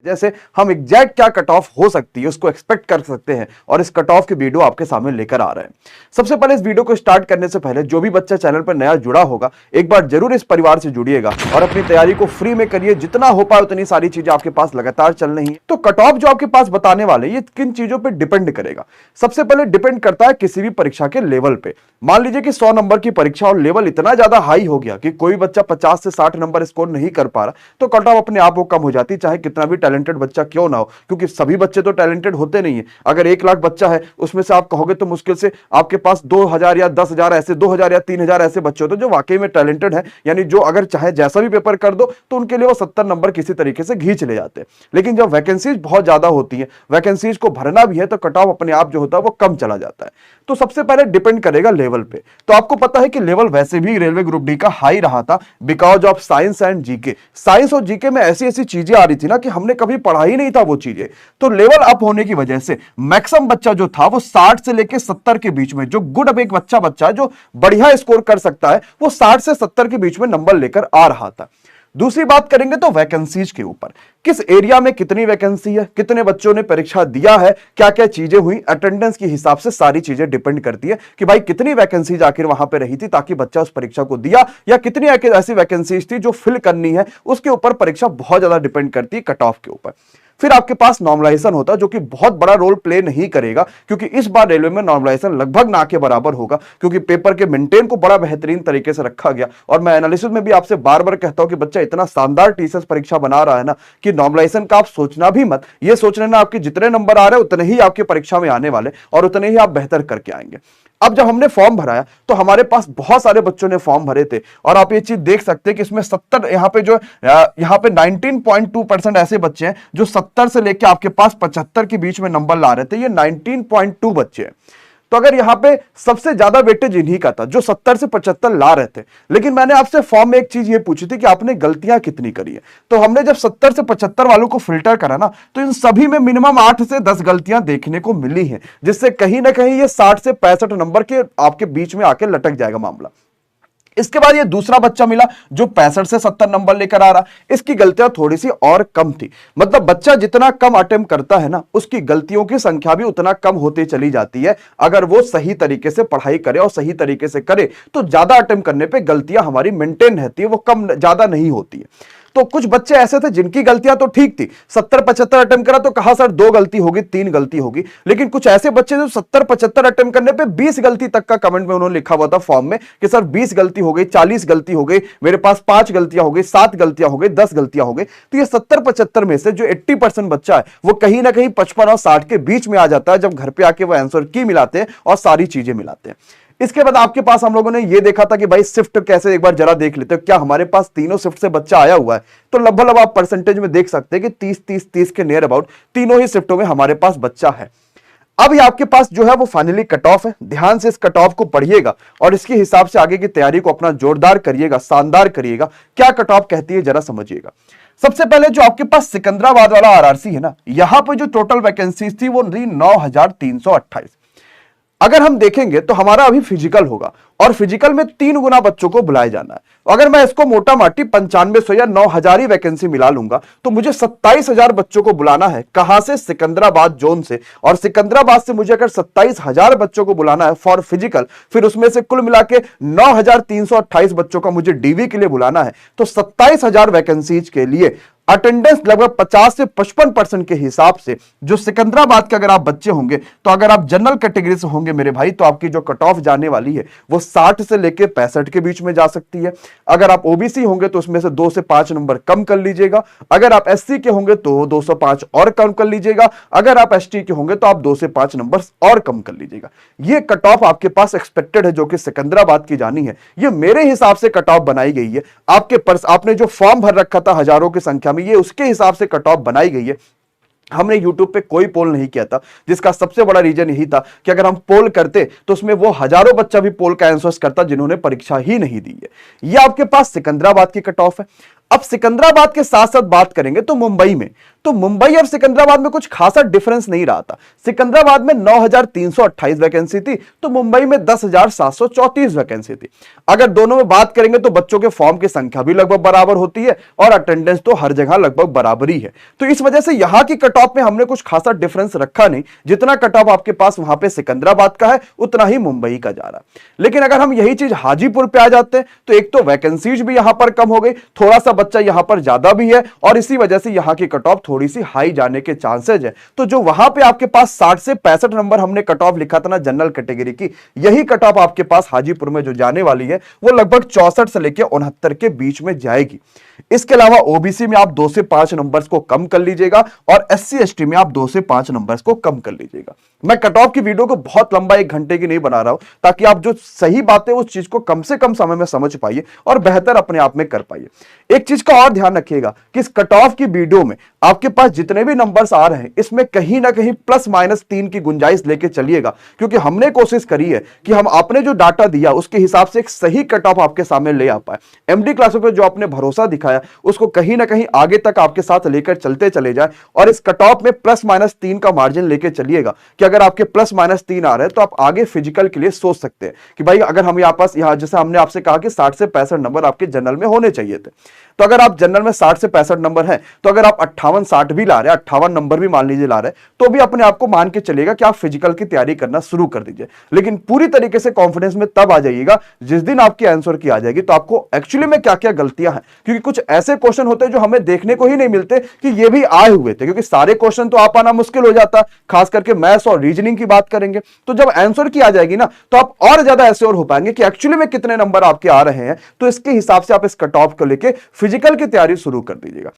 जैसे हम एग्जैक्ट क्या कट ऑफ हो सकती है उसको एक्सपेक्ट कर सकते हैं और इस कट ऑफ की वीडियो आपके सामने लेकर आ रहे हैं। सबसे पहले इस वीडियो को स्टार्ट करने से पहले जो भी बच्चा चैनल पर नया जुड़ा होगा एक बार जरूर इस परिवार से जुड़िएगा और अपनी तैयारी को फ्री में करिए। जितना हो पाए उतनी सारी चीजें आपके पास लगातार चल रही है। तो कट ऑफ जो आपके पास बताने वाले ये किन चीजों पर डिपेंड करेगा? सबसे पहले डिपेंड करता है किसी भी परीक्षा के लेवल पे। मान लीजिए कि 100 नंबर की परीक्षा और लेवल इतना ज्यादा हाई हो गया कि कोई बच्चा 50 से 60 नंबर स्कोर नहीं कर पा रहा, तो कट ऑफ अपने आप वो कम हो जाती, चाहे कितना भी टैलेंटेड बच्चा क्यों ना हो, क्योंकि सभी बच्चे तो टैलेंटेड होते नहीं है। अगर 1 लाख बच्चा है उसमें से आप कहोगे तो मुश्किल से आपके पास 2000 या 10,000 ऐसे 2000 या 3000 ऐसे बच्चे होते हैं जो वाकई में टैलेंटेड है, यानी जो अगर चाहे जैसा भी पेपर कर दो तो उनके लिए वो 70 नंबर किसी तरीके से घींच ले जाते हैं। लेकिन जब वैकेंसीज बहुत ज्यादा होती है, वैकेंसीज को भरना भी है, तो कट ऑफ अपने आप जो होता है वो कम चला जाता है। तो सबसे पहले डिपेंड करेगा लेवल पे। तो आपको पता है कि लेवल वैसे भी रेलवे ग्रुप डी का हाई रहा था because of science and GK. Science और जीके में ऐसी ऐसी चीजें आ रही थी ना कि हमने कभी पढ़ा ही नहीं था वो चीजें। तो लेवल अप होने की वजह से मैक्सिमम बच्चा जो था वो 60 से लेकर 70 के बीच में, जो गुड अब एक बच्चा जो बढ़िया स्कोर कर सकता है, वो 60 से 70 के बीच में नंबर लेकर आ रहा था। दूसरी बात करेंगे तो वैकेंसीज के ऊपर, किस एरिया में कितनी वैकेंसी है, कितने बच्चों ने परीक्षा दिया है, क्या क्या चीजें हुई, अटेंडेंस के हिसाब से सारी चीजें डिपेंड करती है कि भाई कितनी वैकेंसीज आखिर वहां पे रही थी ताकि बच्चा उस परीक्षा को दिया, या कितनी ऐसी वैकेंसीज थी जो फिल करनी है। उसके ऊपर परीक्षा बहुत ज्यादा डिपेंड करती है कट ऑफ के ऊपर। फिर आपके पास नॉर्मलाइजेशन होता है जो कि बहुत बड़ा रोल प्ले नहीं करेगा, क्योंकि इस बार रेलवे में नॉर्मलाइजेशन लगभग ना के बराबर होगा, क्योंकि पेपर के मेंटेन को बड़ा बेहतरीन तरीके से रखा गया। और मैं एनालिसिस में भी आपसे बार बार कहता हूं कि बच्चा इतना शानदार टीसीएस परीक्षा बना रहा है ना कि नॉर्मलाइजेशन का आप सोचना भी मत। ये सोच लेना आपके जितने नंबर आ रहे हैं उतने ही आपकी परीक्षा में आने वाले और उतने ही आप बेहतर करके आएंगे। अब जब हमने फॉर्म भराया तो हमारे पास बहुत सारे बच्चों ने फॉर्म भरे थे और आप ये चीज देख सकते हैं कि इसमें 70 यहाँ पे 19.2% ऐसे बच्चे हैं जो 70 से लेकर आपके पास 75 के बीच में नंबर ला रहे थे। ये 19.2 बच्चे हैं। तो अगर यहाँ पे सबसे ज्यादा वेटेज इन्हीं का था जो 70 से 75 ला रहे थे। लेकिन मैंने आपसे फॉर्म में एक चीज ये पूछी थी कि आपने गलतियां कितनी करी है। तो हमने जब 70 से 75 वालों को फिल्टर करा ना, तो इन सभी में मिनिमम 8 से 10 गलतियां देखने को मिली हैं, जिससे कहीं ना कहीं ये 60 से 65 नंबर के आपके बीच में आके लटक जाएगा मामला। इसके बाद ये दूसरा बच्चा मिला जो 65 से 70 नंबर लेकर आ रहा। इसकी गलतियां थोड़ी सी और कम थी। मतलब बच्चा जितना कम अटेम्प्ट करता है ना, उसकी गलतियों की संख्या भी उतना कम होती चली जाती है। अगर वो सही तरीके से पढ़ाई करे और सही तरीके से करे तो ज्यादा अटेम्प्ट करने पे गलतियां हमारी मेंटेन रहती है, वो कम ज्यादा नहीं होती है। तो कुछ बच्चे ऐसे थे जिनकी गलतियां तो ठीक थी, 70-75 अटेम्प्ट करा तो कहा सर 2 गलती होगी, 3 गलती होगी। लेकिन कुछ ऐसे बच्चे जो 70-75 अटेम्प्ट करने पे 20 गलती तक का कमेंट में उन्होंने लिखा हुआ था फॉर्म में कि सर 20 गलती हो गई, 40 गलती हो गई, मेरे पास 5 गलतियां हो गई, 7 गलतियां हो गई, 10 गलतियां हो गई। तो ये 70-75 में से जो 80% बच्चा है वो कहीं ना कहीं 55 और 60 के बीच में आ जाता है जब घर पे आके वो आंसर की मिलाते हैं और सारी चीजें मिलाते हैं। इसके बाद आपके पास हम लोगों ने ये देखा था कि भाई शिफ्ट कैसे, एक बार जरा देख लेते हैं क्या हमारे पास तीनों शिफ्ट से बच्चा आया हुआ है। तो लगभग आप परसेंटेज में देख सकते हैं कि 30-30-30 के नियर अबाउट तीनों ही शिफ्टों में हमारे पास बच्चा है। अब ये आपके पास जो है वो फाइनली कट ऑफ है। ध्यान से इस कट ऑफ को पढ़िएगा और इसके हिसाब से आगे की तैयारी को अपना जोरदार करिएगा, शानदार करिएगा। क्या कट ऑफ कहती है जरा समझिएगा। सबसे पहले जो आपके पास सिकंदराबाद वाला आरआरसी है ना, यहां पर जो टोटल वैकेंसीज थी वो 9,328। अगर हम देखेंगे तो हमारा अभी फिजिकल होगा और फिजिकल में 3 गुना बच्चों को बुलाए जाना है। अगर मैं इसको मोटा माटी 9500 या 9000 ही वैकेंसी मिला लूंगा तो मुझे 27,000 बच्चों को बुलाना है। कहां से? सिकंदराबाद जोन से। और सिकंदराबाद से मुझे अगर 27,000 बच्चों को बुलाना है फॉर फिजिकल, फिर उसमें से कुल मिला के 9,328 बच्चों का मुझे डीवी के लिए बुलाना है। तो 27,000 वैकेंसीज के लिए अटेंडेंस लगभग 50 से 55% के हिसाब से जो सिकंदराबाद के अगर आप बच्चे होंगे, तो अगर आप जनरल कैटेगरी से होंगे मेरे भाई, तो आपकी जो कट ऑफ जाने वाली है वो 60 से लेकर 65 के बीच में जा सकती है। अगर आप ओबीसी होंगे तो उसमें से 2 से 5 नंबर कम कर लीजिएगा। अगर आप एससी के होंगे तो 205 और कम कर लीजिएगा। अगर आप एसटी के होंगे तो आप 2 से 5 नंबर और कम कर लीजिएगा। ये कट ऑफ आपके पास एक्सपेक्टेड है जो कि सिकंदराबाद की जानी है। ये मेरे हिसाब से कट ऑफ बनाई गई है। आपने जो फॉर्म भर रखा था हजारों की संख्या में, ये उसके हिसाब से कट ऑफ बनाई गई है। हमने YouTube पे कोई पोल नहीं किया था, जिसका सबसे बड़ा रीजन यही था कि अगर हम पोल करते तो उसमें वो हजारों बच्चा भी पोल का आंसर करता जिन्होंने परीक्षा ही नहीं दी है। ये आपके पास सिकंदराबाद की कट ऑफ है। अब सिकंदराबाद के साथ साथ बात करेंगे तो मुंबई में, तो मुंबई और सिकंदराबाद में कुछ खासा डिफरेंस नहीं रहा था। सिकंदराबाद में 9,328 वैकेंसी थी तो मुंबई में 10,734 वैकेंसी थी। अगर दोनों में बात करेंगे तो बच्चों के फॉर्म की संख्या भी लगभग बराबर होती है और अटेंडेंस तो हर जगह लगभग बराबर ही है। तो इस वजह से यहां की कट ऑफ में हमने कुछ खासा डिफरेंस रखा नहीं, जितना कट ऑफ आपके पास वहां पे सिकंदराबाद का है उतना ही मुंबई का जा रहा है। लेकिन अगर हम यही चीज हाजीपुर पे आ जाते हैं तो एक तो वैकेंसीज भी यहां पर कम हो गई, थोड़ा सा बच्चा यहां पर ज्यादा भी है और इसी वजह से यहां की कट ऑफ थोड़ी सी हाई जाने के चांसेज है। तो जो वहां पे आपके पास 60 से 65 नंबर हमने कट ऑफ लिखा था ना जनरल कैटेगरी की, यही कट ऑफ आपके पास हाजीपुर में जो जाने वाली है वो लगभग 64 से लेकर 69 के बीच में जाएगी। इसके अलावा ओबीसी में आप 2 से 5 नंबर्स को कम कर लीजिएगा और एससी एसटी में आप 2 से 5 नंबर्स को कम कर लीजिएगा। मैं कट ऑफ की वीडियो को बहुत लंबा 1 घंटे की नहीं बना रहा हूं ताकि आप जो सही बातें उस चीज को कम से कम समय में समझ पाइए और बेहतर अपने आप में कर पाइए। एक चीज का और ध्यान रखिएगा कि इस कट ऑफ की वीडियो में आपके पास जितने भी नंबर्स आ रहे हैं इसमें कहीं ना कहीं +-3 की गुंजाइश लेके चलिएगा, क्योंकि हमने कोशिश करी है कि हम आपने जो डाटा दिया उसके हिसाब से एक सही कट ऑफ आपके सामने ले आ पाए। एमडी क्लासों पर जो आपने भरोसा दिखाया उसको कहीं ना कहीं आगे तक आपके साथ लेकर चलते चले जाए और इस कट ऑफ में +-3 का मार्जिन लेके चलिएगा कि अगर आपके +-3 आ रहे हैं तो आप आगे फिजिकल के लिए सोच सकते हैं कि भाई अगर हम यहाँ जैसे हमने आपसे कहा कि 60 से 65 नंबर आपके जनरल में होने चाहिए थे, तो अगर आप जनरल में 60 से 65 नंबर हैं तो अगर आप 58-60 भी ला रहे हैं, 58 नंबर भी मान लीजिए ला रहे हैं, तो भी अपने आप को मान के चलेगा कि आप फिजिकल की तैयारी करना शुरू कर दीजिए। लेकिन पूरी तरीके से कॉन्फिडेंस में तब आ जाइएगा जिस दिन आपकी आंसर की आ जाएगी तो आपको एक्चुअली में क्या क्या गलतियां हैं, क्योंकि कुछ ऐसे क्वेश्चन होते हैं जो हमें देखने को ही नहीं मिलते कि ये भी आए हुए थे, क्योंकि सारे क्वेश्चन तो आ पाना मुश्किल हो जाता, खास करके मैथ्स और रीजनिंग की बात करेंगे। तो जब आंसर की आ जाएगी ना तो आप और ज्यादा एश्योर हो पाएंगे कि एक्चुअली में कितने नंबर आपके आ रहे हैं, तो इसके हिसाब से आप इस कट ऑफ को लेके फिजिकल की तैयारी शुरू कर दीजिएगा।